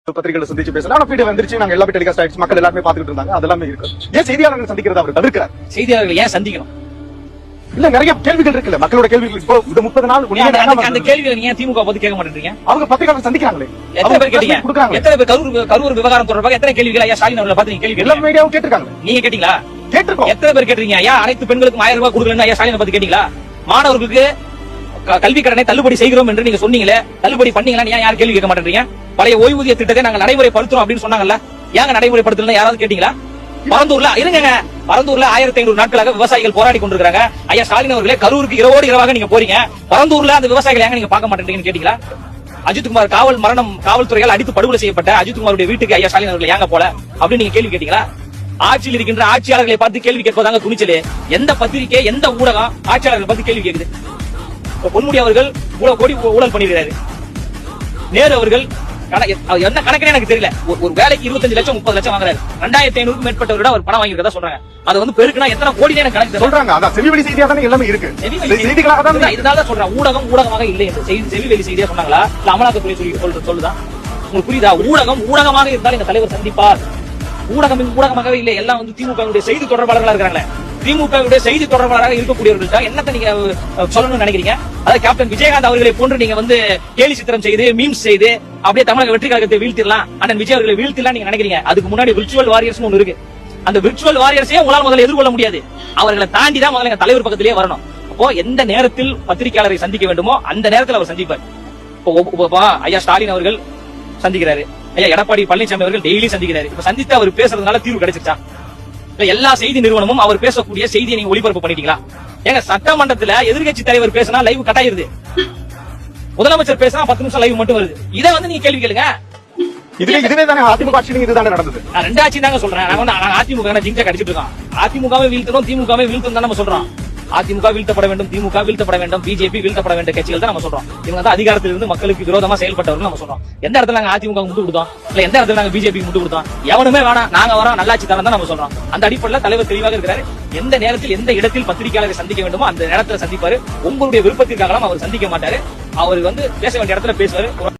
பத்திரிகைகளை சந்திச்சு பேசலாம் வீடு வந்துருச்சு நாங்க எல்லாமே டெலிகாஸ்ட் ஆயிடுச்சு மக்கள் எல்லாருமே பாத்துக்கிட்டு இருந்தாங்க அதெல்லாமே இருக்கு ஏன் செய்தியாளர்கள் சந்திக்கிறத அவர் தவிர்க்கிறார் செய்தியாளர்கள் ஏன் சந்திக்கணும் இல்ல நிறைய கேள்விகள் இருக்குல்ல மக்களோட கேள்விகள் இப்போ இந்த 30 நாள் அந்த கேள்விகளை நீங்க திமுக பத்தி கேட்க மாட்டேன்றீங்க அவங்க பத்திரிகையாளர் சந்திக்கிறாங்களே எத்தனை பேர் கேட்டீங்க எத்தனை பேர் கரூர் விவகாரம் தொடர்பாக எத்தனை கேள்விகள் ஐயா ஸ்டாலின் அவர்களை பார்த்து நீங்க கேள்வி எல்லா மீடியாவும் கேட்டிருக்காங்க நீங்க கேட்டீங்களா கேட்டிருக்கோம் எத்தனை பேர் கேட்டீங்க ஐயா அனைத்து பெண்களுக்கும் 1000 ரூபாய் கொடுக்கலன்னு ஐயா ஸ்டாலின் பத்தி கேட்டீங்களா மாணவர்களுக்கு கல்வி கடனை தள்ளுபடி செய்கிறோம் என்று நீங்க சொன்னீங்களே தள்ளுபடி பண்ணீங்களா ஏன் யாரும் கேள்வி கேட்க மாட்டேன்றீங்க பழைய ஓய்வூதிய திட்டத்தை நாங்க நடைமுறைப்படுத்துறோம் அப்படின்னு சொன்னாங்கல்ல ஏங்க நடைமுறைப்படுத்தல யாராவது கேட்டீங்களா பரந்தூர்ல இருங்க பரந்தூர்ல 1500 நாட்களாக விவசாயிகள் போராடி கொண்டிருக்காங்க ஐயா ஸ்டாலின் அவர்களே கரூருக்கு இரவோடு இரவாக நீங்க போறீங்க பரந்தூர்ல அந்த விவசாயிகள் ஏங்க நீங்க பார்க்க மாட்டேன்றீங்கன்னு கேட்டீங்களா அஜித்குமார் காவல்துறையால் அடித்து படுகொலை செய்யப்பட்ட அஜித்குமாருடைய வீட்டுக்கு ஐயா ஸ்டாலின் அவர்கள் ஏங்க போல அப்படின்னு நீங்க கேள்வி கேட்டீங்களா ஆட்சியில் இருக்கின்ற ஆட்சியாளர்களை பார்த்து கேள்வி கேட்பதாங்க துணிச்சலே எந்த பத்திரிகை எந்த ஊடகம் ஆட்சியாளர்களை பார்த்து கேள்வி கேக்குது பொன்முடி அவர்கள் கோடி ஊழல் பண்ணிருக்காரு நேரு அவர்கள் என்ன கணக்குன்னு எனக்கு தெரியல ஒரு வேலைக்கு 25 லட்சம் 30 லட்சம் வாங்குறாரு 2500 மேற்பட்டவரோட அவர் பணம் வாங்கிருக்கதா சொல்றாங்க அது வந்து பெருக்குனா எத்தனை கோடி எனக்கு கணக்கு சொல்றாங்க அதான் செவிவெளி செய்தியா தானே எல்லாமே இருக்கு செய்திகளாக தான் இதனால சொல்றேன் ஊடகமாக இல்லை என்று செவிவெளி செய்தியா சொன்னாங்களா இல்ல அமலாக்கத்துறை சொல்லுதான் உங்களுக்கு புரியுதா ஊடகமாக இருந்தால் இந்த தலைவர் சந்திப்பார் ஊடகமாகவே இல்லை எல்லாம் வந்து திமுக செய்தி தொடர்பாளர்களா இருக்காங்களே திமுக செய்தி தொடர்பாளராக இருக்கக்கூடியவர்கள் என்னத்தை நீங்க சொல்லணும்னு நினைக்கிறீங்க அதாவது கேப்டன் விஜயகாந்த் அவர்களை போன்று நீங்க வந்து கேலி சித்திரம் செய்து மீம்ஸ் செய்து அப்படியே தமிழக வெற்றி கழகத்தை வீழ்த்திடலாம் அண்ணன் விஜய் அவர்களை வீழ்த்திடலாம் நீங்க நினைக்கிறீங்க அதுக்கு முன்னாடி விர்ச்சுவல் வாரியர்ஸ் ஒன்று இருக்கு அந்த விர்ச்சுவல் வாரியர்ஸே உங்களால் முதல்ல எதிர்கொள்ள முடியாது அவர்களை தாண்டி தான் முதல்ல தலைவர் பக்கத்திலேயே வரணும் அப்போ எந்த நேரத்தில் பத்திரிகையாளரை சந்திக்க வேண்டுமோ அந்த நேரத்தில் அவர் சந்திப்பார் இப்போ ஐயா ஸ்டாலின் அவர்கள் சந்திக்கிறாரு ஐயா எடப்பாடி பழனிசாமி அவர்கள் டெய்லி சந்திக்கிறாரு இப்ப சந்தித்து அவர் பேசுறதுனால தீர்வு கிடைச்சிருச்சா எல்லா செய்தி நிறுவனமும் அவர் பேசக்கூடிய செய்தியை நீங்க ஒளிபரப்பு பண்ணிட்டீங்களா எங்க சட்டமன்றத்துல எதிர்கட்சி தலைவர் பேசினா லைவ் கட் ஆயிருது முதலமைச்சர் பேசினா 10 நிமிஷம் லைவ் மட்டும் வருது இதை வந்து நீங்க கேள்வி கேளுங்க இதுவே தானே அதிமுக ஆட்சியிலும் இதுதானே நடந்தது நான் ரெண்டாட்சி தாங்க சொல்றேன் நாங்க அதிமுக ஜிங்சா கடிச்சிட்டு இருக்கோம் அதிமுகவை வீழ்த்தணும் திமுகவை வீழ்த்தணும் தான் நம்ம சொல்றோம் அதிமுக வீழ்த்தப்பட வேண்டும் திமுக வீழ்த்தப்பட வேண்டும் பிஜேபி வீழ்த்தப்பட வேண்டிய கட்சிகள் தான் நம்ம சொல்றோம் இவங்க தான் அதிகாரத்தில் இருந்து மக்களுக்கு விரோதமா செயல்பட்டவர்கள் நம்ம சொல்றோம் எந்த இடத்துல நாங்க அதிமுக முட்டு கொடுத்தோம் இல்ல எந்த இடத்துல நாங்க பிஜேபி முட்டு கொடுத்தோம் எவனுமே வேணாம் நாங்க வரோம் நல்லாட்சி தரம் தான் நம்ம சொல்றோம் அந்த அடிப்படையில் தலைவர் தெளிவாக இருக்கிறாரு எந்த நேரத்தில் எந்த இடத்தில் பத்திரிகையாளரை சந்திக்க வேண்டுமோ அந்த நேரத்தில் சந்திப்பாரு உங்களுடைய விருப்பத்திற்காக அவர் சந்திக்க மாட்டாரு அவர் வந்து பேச வேண்டிய இடத்துல பேசுவாரு